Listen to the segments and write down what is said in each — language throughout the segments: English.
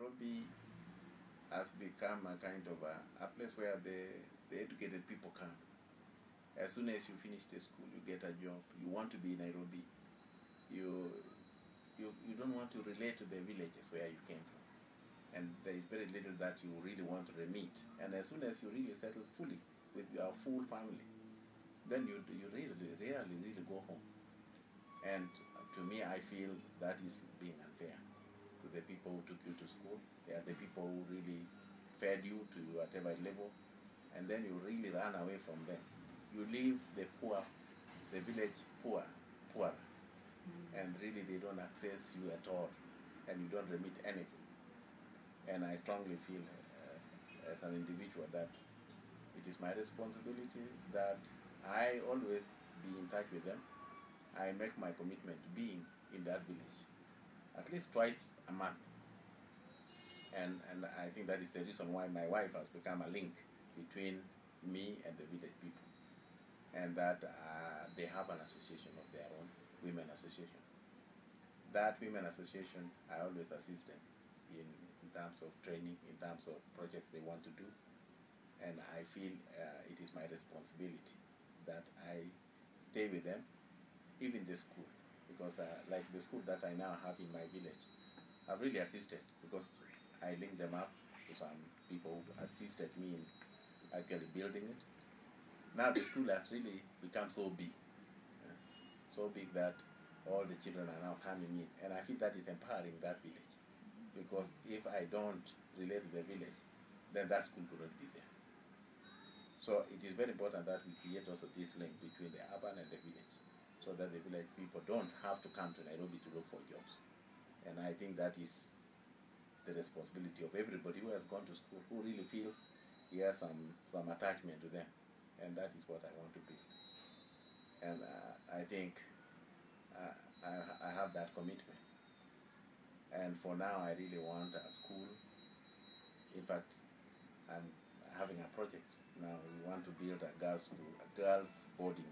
Nairobi has become a kind of a place where the educated people come. As soon as you finish the school, you get a job. You want to be in Nairobi. You don't want to relate to the villages where you came from. And there is very little that you really want to remit. And as soon as you really settle fully with your full family, then you really go home. And to me, I feel that is being unfair to the people who took you to school. They are the people who really fed you to whatever level, and then you really run away from them. You leave the poor, the village poorer, and really they don't access you at all, and you don't remit anything. And I strongly feel as an individual that it is my responsibility that I always be in touch with them. I make my commitment being in that village at least twice a month. And I think that is the reason why my wife has become a link between me and the village people. And that they have an association of their own, women association. That women association, I always assist them in terms of training, in terms of projects they want to do. And I feel it is my responsibility that I stay with them, even the school. Because like the school that I now have in my village, I've really assisted because I linked them up to some people who assisted me in actually building it. Now the school has really become so big that all the children are now coming in, and I feel that is empowering that village. Because if I don't relate to the village, then that school could not be there. So it is very important that we create also this link between the urban and the village, so that the village people don't have to come to Nairobi to look for jobs. And I think that is the responsibility of everybody who has gone to school, who really feels he has some attachment to them. And that is what I want to build. And I think I have that commitment. And for now, I really want a school. In fact, I'm having a project now. We want to build a girls' school, a girls' boarding,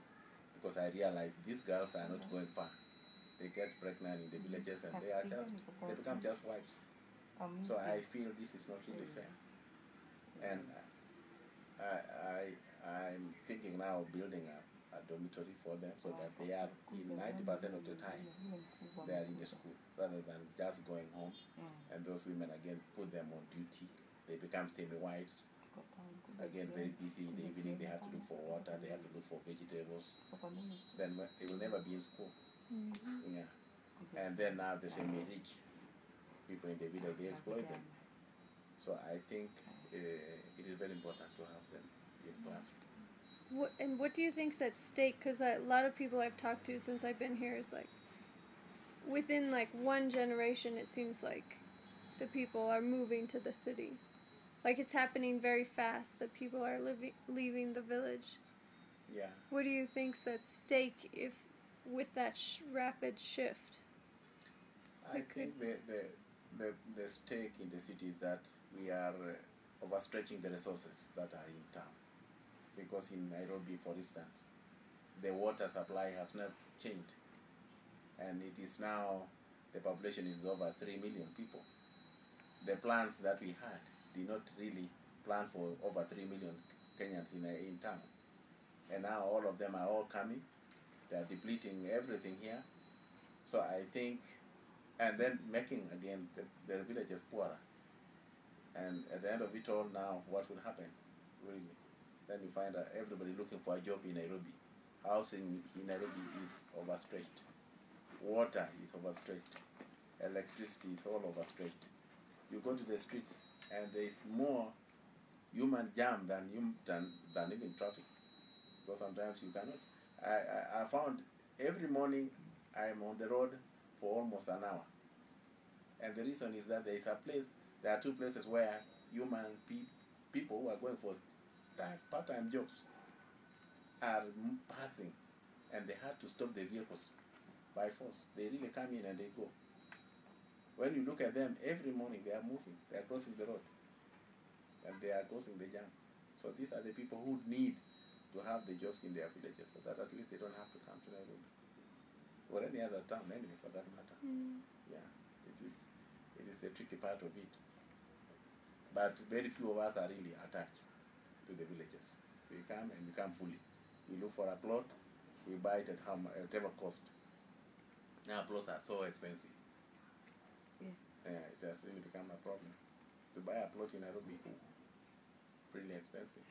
because I realize these girls are not going far. They get pregnant in the villages and they become just wives. So I feel this is not really fair. And I'm thinking now of building a dormitory for them so that they are, in 90% of the time, they are in the school rather than just going home. And those women, again, put them on duty. They become semi-wives. Again, very busy in the evening. They have to look for water. They have to look for vegetables. Then they will never be in school. Yeah. And then now the semi-rich people in the village, they exploit them. So I think it is very important to have them in classroom. And what do you think's at stake? Because a lot of people I've talked to since I've been here is like, within like one generation, it seems like the people are moving to the city. Like it's happening very fast that people are leaving the village. Yeah. What do you think's at stake with that rapid shift? I think the stake in the city is that we are overstretching the resources that are in town. Because in Nairobi, for instance, the water supply has not changed. And it is now, the population is over 3 million people. The plans that we had did not really plan for over 3 million Kenyans in town. And now all of them are all coming. They are depleting everything here. So I think, and then making, again, the villages poorer. And at the end of it all now, what will happen, really? Then you find that everybody looking for a job in Nairobi. Housing in Nairobi is overstretched. Water is overstretched. Electricity is all overstretched. You go to the streets and there is more human jam than even traffic. Because sometimes you cannot. I found every morning I am on the road for almost an hour. And the reason is that there are two places where human people who are going for part-time jobs are passing, and they had to stop the vehicles by force. They really come in and they go. When you look at them, every morning they are moving, they are crossing the road, and they are crossing the jam. So these are the people who need to have the jobs in their villages, so that at least they don't have to come to Nairobi or any other town, anyway, for that matter. Yeah, it is a tricky part of it. But very few of us are really attached to the villages. We come and we come fully. We look for a plot, we buy it at whatever cost. Now plots are so expensive. It has really become a problem. To buy a plot in Nairobi, really expensive.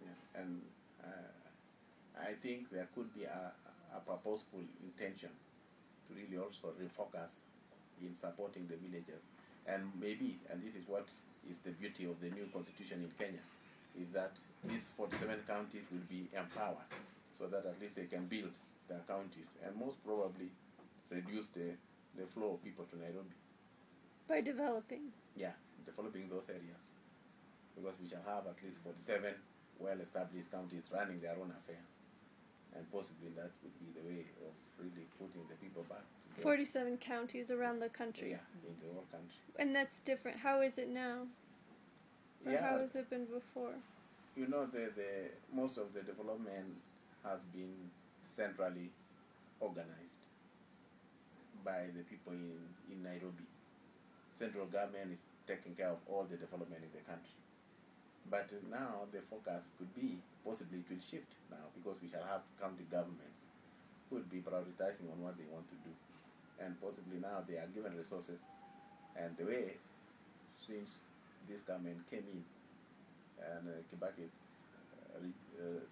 Yeah. And I think there could be a purposeful intention to really also refocus in supporting the villagers. And maybe, and this is what is the beauty of the new constitution in Kenya, is that these 47 counties will be empowered so that at least they can build their counties and most probably reduce the flow of people to Nairobi. By developing? Yeah, developing those areas. Because we shall have at least 47 well-established counties running their own affairs. And possibly that would be the way of really putting the people back. 47 counties around the country? Yeah, in the whole country. And that's different. How is it now? Or how has it been before? You know, the most of the development has been centrally organized by the people in Nairobi. Central government is taking care of all the development in the country. But now the focus could be, possibly it will shift now, because we shall have county governments who would be prioritizing on what they want to do. And possibly now they are given resources. And the way, since this government came in, and Kibaki's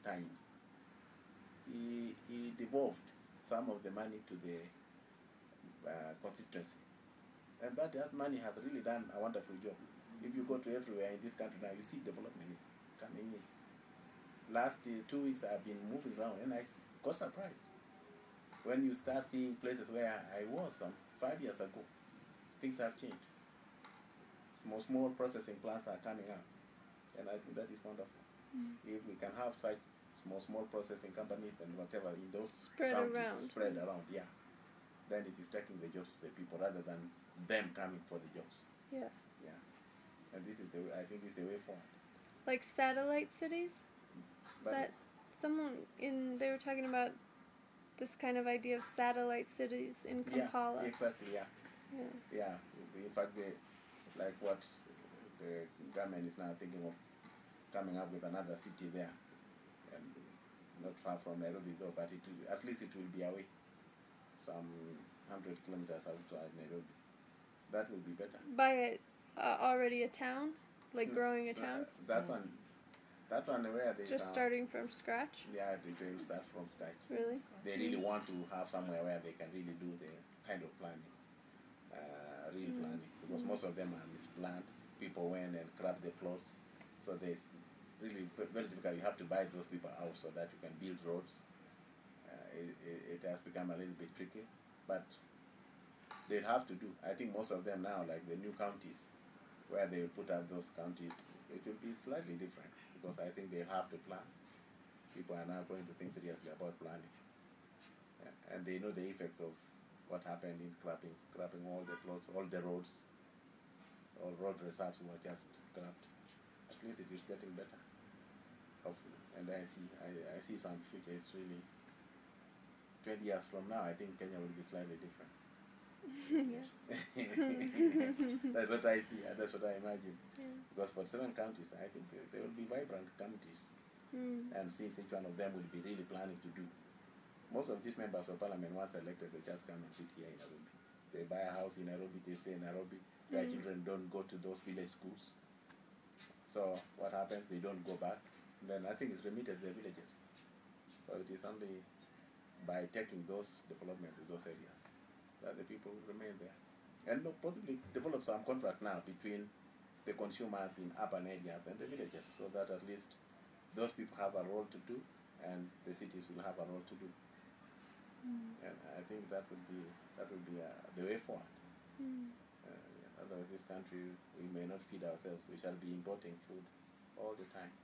times, he devolved some of the money to the constituency. And that money has really done a wonderful job. If you go to everywhere in this country now, you see development is coming in. Last 2 weeks I've been moving around and I got surprised. When you start seeing places where I was some 5 years ago, things have changed. Small processing plants are coming up. And I think that is wonderful. If we can have such small processing companies and whatever in those spread around, yeah, then it is taking the jobs to the people rather than them coming for the jobs. Yeah. Yeah. And this is the way, I think this is the way forward. Like satellite cities? They were talking about this kind of idea of satellite cities in Kampala. Yeah, exactly, yeah. In fact, like what the government is now thinking of coming up with another city there, and not far from Nairobi though, but at least it will be away, some 100 kilometers outside Nairobi. That will be better. By already a town, like growing a town. That one where they just starting from scratch. Yeah, they will start from scratch. Really? They really want to have somewhere where they can really do the kind of planning, real planning, because most of them are misplanned. People went and grabbed the plots, so there's really very difficult. You have to buy those people out so that you can build roads. It has become a little bit tricky, but they have to do. I think most of them now, like the new counties, where they put up those counties, it will be slightly different because I think they have to plan. People are now going to think seriously about planning, and they know the effects of what happened in scrapping all the plots, all the roads, all road reserves were just scrapped. At least it is getting better, hopefully. And I see some future. It's really 20 years from now. I think Kenya will be slightly different. That's what I see. That's what I imagine. Because for 7 counties, I think they will be vibrant counties, and since each one of them will be really planning to do. Most of these members of parliament, once elected, they just come and sit here in Nairobi. They buy a house in Nairobi. They stay in Nairobi. Their children don't go to those village schools. So what happens? They don't go back. Then I think it's remitted to the villages. So it is only by taking those developments to those areas that the people will remain there. And possibly develop some contract now between the consumers in urban areas and the villages, so that at least those people have a role to do and the cities will have a role to do. And I think that would be the way forward. Otherwise this country, we may not feed ourselves. We shall be importing food all the time.